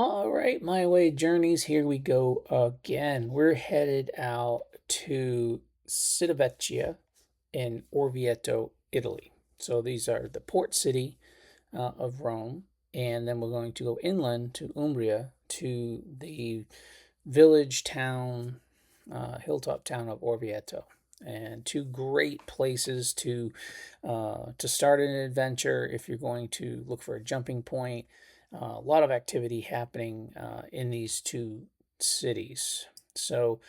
All right, My Way Journeys, here we go again. We're headed out to Civitavecchia in Orvieto, Italy. So these are the port city of Rome, and then we're going to go inland to Umbria to the village town, hilltop town of Orvieto. And two great places to start an adventure if you're going to look for a jumping point. A lot of activity happening in these two cities. So,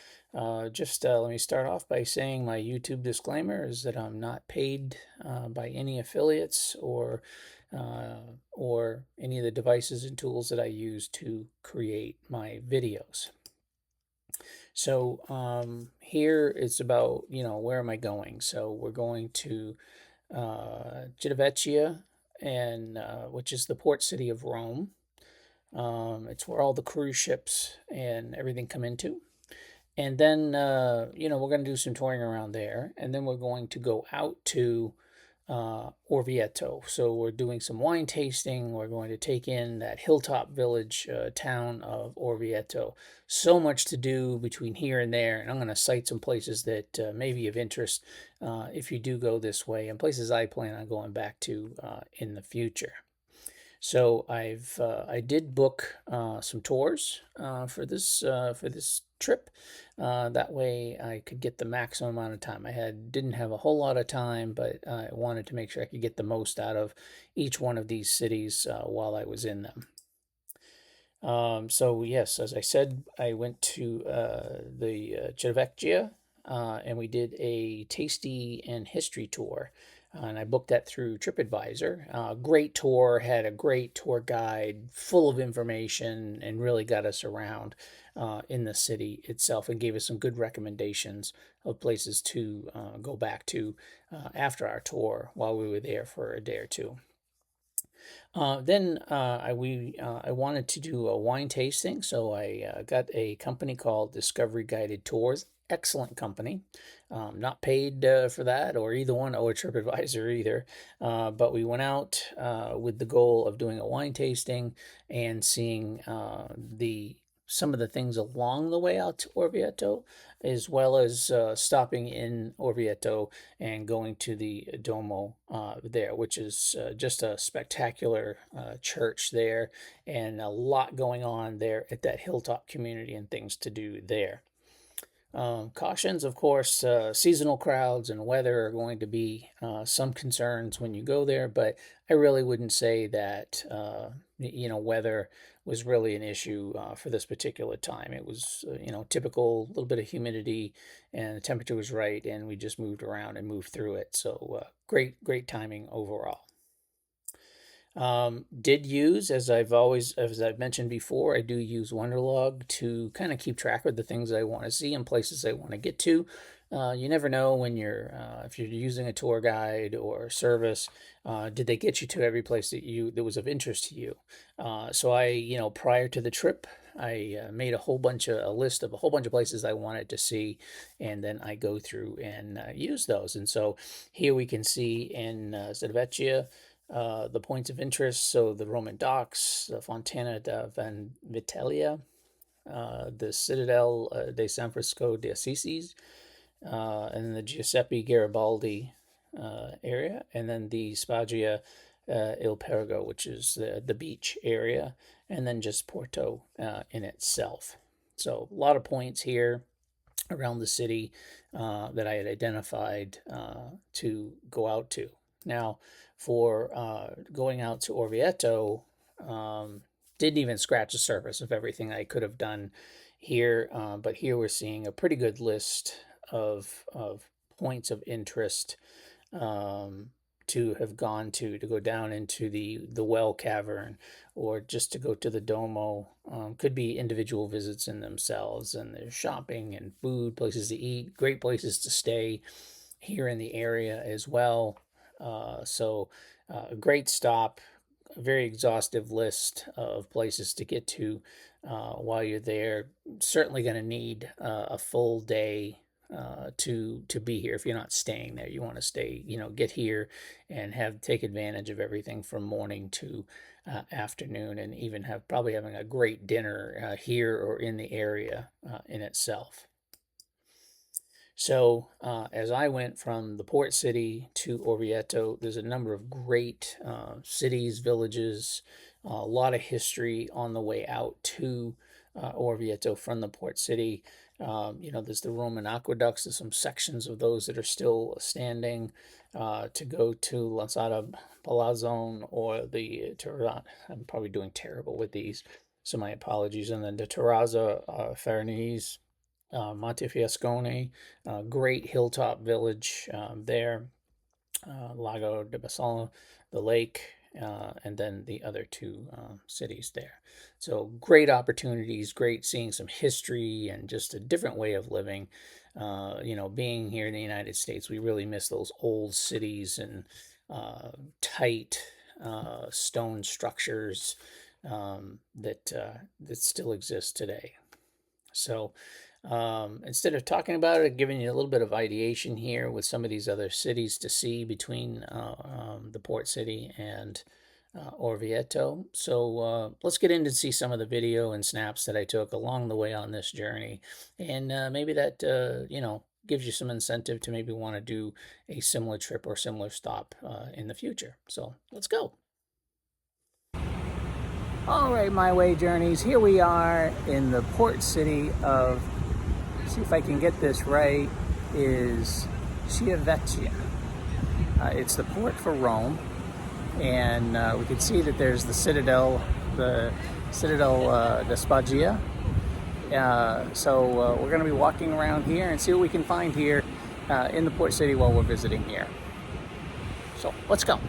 just let me start off by saying my YouTube disclaimer is that I'm not paid by any affiliates or any of the devices and tools that I use to create my videos. So here it's about, where am I going? So we're going to Civitavecchia, and which is the port city of Rome. It's where all the cruise ships and everything come into. And then, we're going to do some touring around there. And then we're going to go out to Orvieto. So we're doing some wine tasting. We're going to take in that hilltop village town of Orvieto. So much to do between here and there. And I'm going to cite some places that may be of interest if you do go this way, and places I plan on going back to in the future. So I did book some tours for this trip. That way I could get the maximum amount of time. Didn't have a whole lot of time, but I wanted to make sure I could get the most out of each one of these cities while I was in them. So yes, as I said, I went to the Civitavecchia, and we did a tasty and history tour. And I booked that through TripAdvisor. Great tour, had a great tour guide, full of information, and really got us around in the city itself and gave us some good recommendations of places to go back to after our tour while we were there for a day or two. I wanted to do a wine tasting, so I got a company called Discovery Guided Tours. Excellent company. Not paid for that or either one or TripAdvisor either. But we went out with the goal of doing a wine tasting and seeing the some of the things along the way out to Orvieto, as well as stopping in Orvieto and going to the Duomo there, which is just a spectacular church there, and a lot going on there at that hilltop community and things to do there. Cautions, of course, seasonal crowds and weather are going to be some concerns when you go there, but I really wouldn't say that, weather was really an issue for this particular time. It was, typical, little bit of humidity, and the temperature was right, and we just moved around and moved through it. So great timing overall. Did use, as I've mentioned before, I do use Wonderlog to kind of keep track of the things I want to see and places I want to get to. You never know when if you're using a tour guide or service, did they get you to every place that was of interest to you? So prior to the trip, I made a list of a whole bunch of places I wanted to see, and then I go through and use those. And so here we can see in Civitavecchia, the points of interest, so the Roman docks, the Fontana da Vanvitellia, the Citadel de San Francisco de Assisi, and then the Giuseppe Garibaldi area, and then the Spaggia Il Pergo, which is the beach area, and then just Porto in itself. So a lot of points here around the city that I had identified to go out to. Now, for going out to Orvieto, didn't even scratch the surface of everything I could have done here, but here we're seeing a pretty good list of points of interest to have gone to go down into the well cavern, or just to go to the Domo. Could be individual visits in themselves, and there's shopping and food, places to eat, great places to stay here in the area as well. A great stop, a very exhaustive list of places to get to while you're there. Certainly going to need a full day to be here. If you're not staying there, you want to stay, get here and take advantage of everything from morning to afternoon, and even probably having a great dinner here or in the area in itself. So as I went from the port city to Orvieto, there's a number of great cities, villages, a lot of history on the way out to Orvieto from the port city. There's the Roman aqueducts. There's some sections of those that are still standing. To go to Lanzata Palazzo or the Terrazzo. I'm probably doing terrible with these, so my apologies. And then the Terrazzo Farnese, Montefiascone, great hilltop village there, Lago di Bassano, the lake, and then the other two cities there. So great opportunities, great seeing some history and just a different way of living. Being here in the United States, we really miss those old cities and tight stone structures that still exist today. So instead of talking about it, giving you a little bit of ideation here with some of these other cities to see between the port city and Orvieto. So let's get in to see some of the video and snaps that I took along the way on this journey, and maybe that gives you some incentive to maybe want to do a similar trip or similar stop in the future. So let's go. All right, MiWayJourneys, here we are in the port city of, see if I can get this right, is Civitavecchia. It's the port for Rome, and we can see that there's the Citadel de Spaggia. So we're going to be walking around here and see what we can find here in the port city while we're visiting here. So let's go.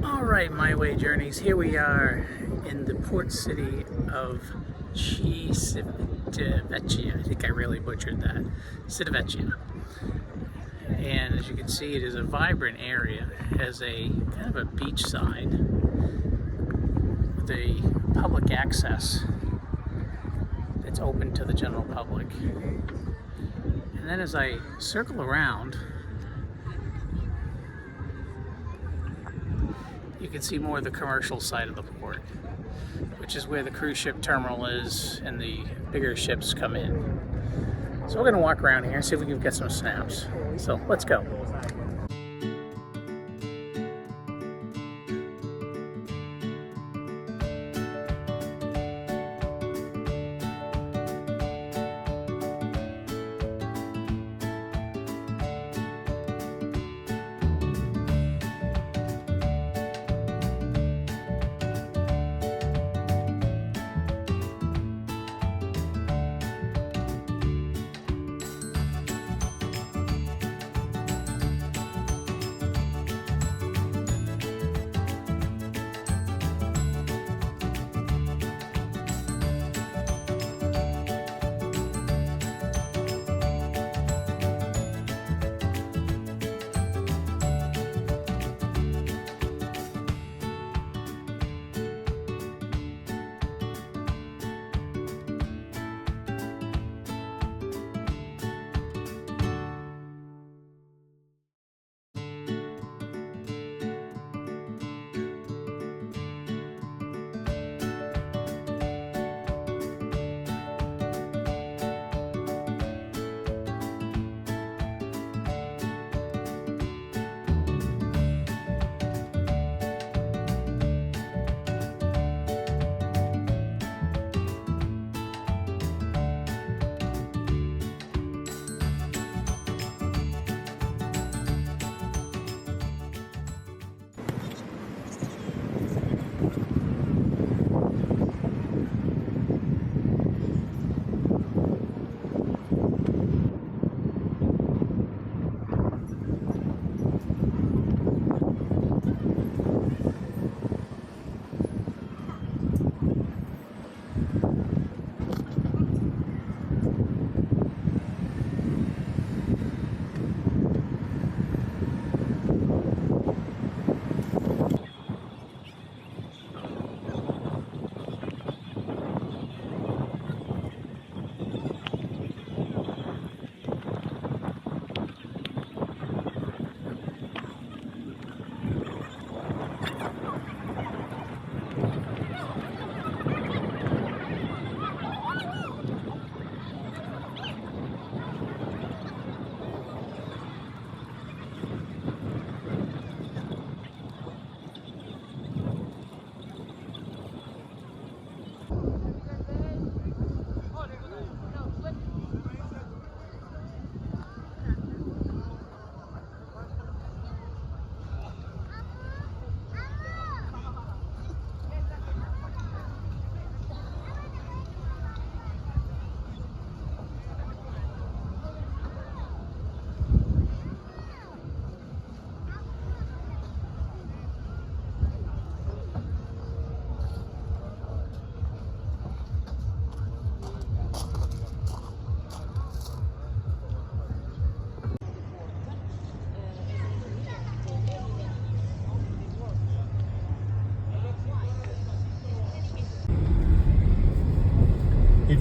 All right, MiWayJourneys, here we are in the port city of Civitavecchia. I think I really butchered that. Civitavecchia. And as you can see, it is a vibrant area. It has a kind of a beach side with a public access that's open to the general public. And then as I circle around, you can see more of the commercial side of the port, which is where the cruise ship terminal is and the bigger ships come in. So we're going to walk around here and see if we can get some snaps. So let's go.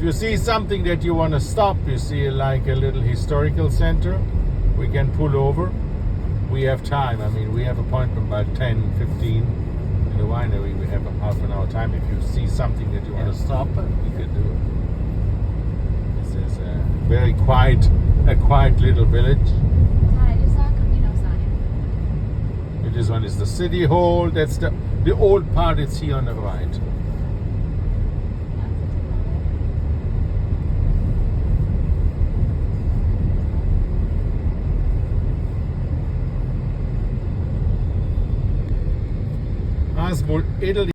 If you see something that you want to stop, you see like a little historical center, we can pull over. We have time. I mean, we have appointment by 10, 15. In the winery, we have a half an hour time. If you see something that you want to stop, you can do it. This is a very quiet little village. This one is the city hall. That's the old part. It's here on the right. Italy.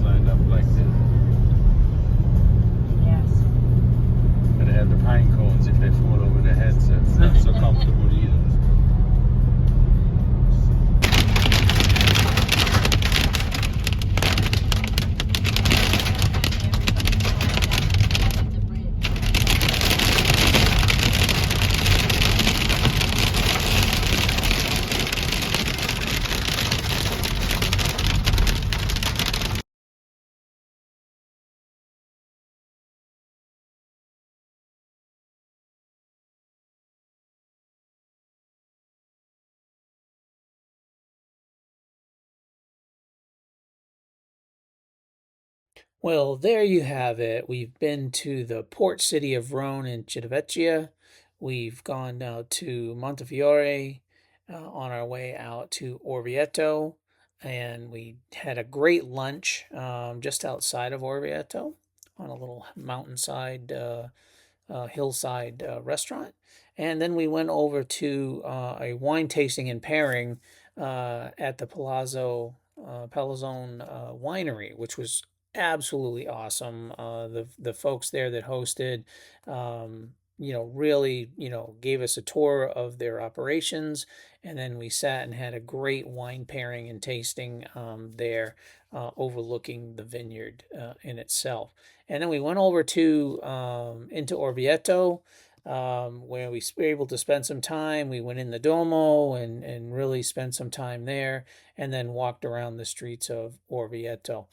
lined up like this. Yes. And they have the pine cones if they fall over their heads, so it's not so comfortable either. Well, there you have it. We've been to the port city of Rome and Civitavecchia. We've gone now to Montefiore on our way out to Orvieto, and we had a great lunch just outside of Orvieto on a little mountainside hillside restaurant. And then we went over to a wine tasting and pairing at the Palazzone Winery, which was absolutely awesome. The folks there that hosted, really, gave us a tour of their operations, and then we sat and had a great wine pairing and tasting there, overlooking the vineyard in itself. And then we went over to into Orvieto, where we were able to spend some time. We went in the Duomo and really spent some time there, and then walked around the streets of Orvieto.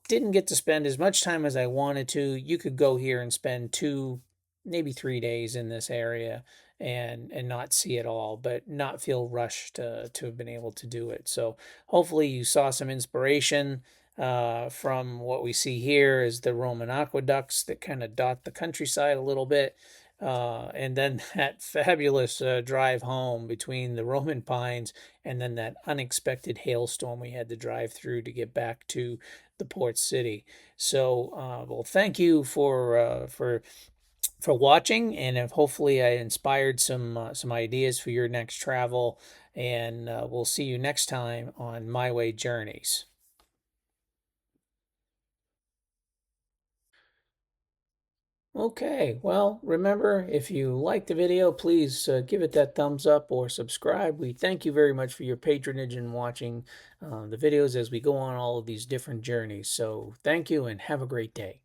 Didn't get to spend as much time as I wanted to. You could go here and spend 2, maybe 3 days in this area and not see it all, but not feel rushed to have been able to do it. So hopefully you saw some inspiration from what we see here is the Roman aqueducts that kind of dot the countryside a little bit. And then that fabulous drive home between the Roman pines and then that unexpected hailstorm we had to drive through to get back to the port city. So, well, thank you for watching, and if hopefully I inspired some ideas for your next travel. And we'll see you next time on MiWayJourneys. Okay, well, remember, if you liked the video, please give it that thumbs up or subscribe. We thank you very much for your patronage and watching the videos as we go on all of these different journeys. So thank you and have a great day.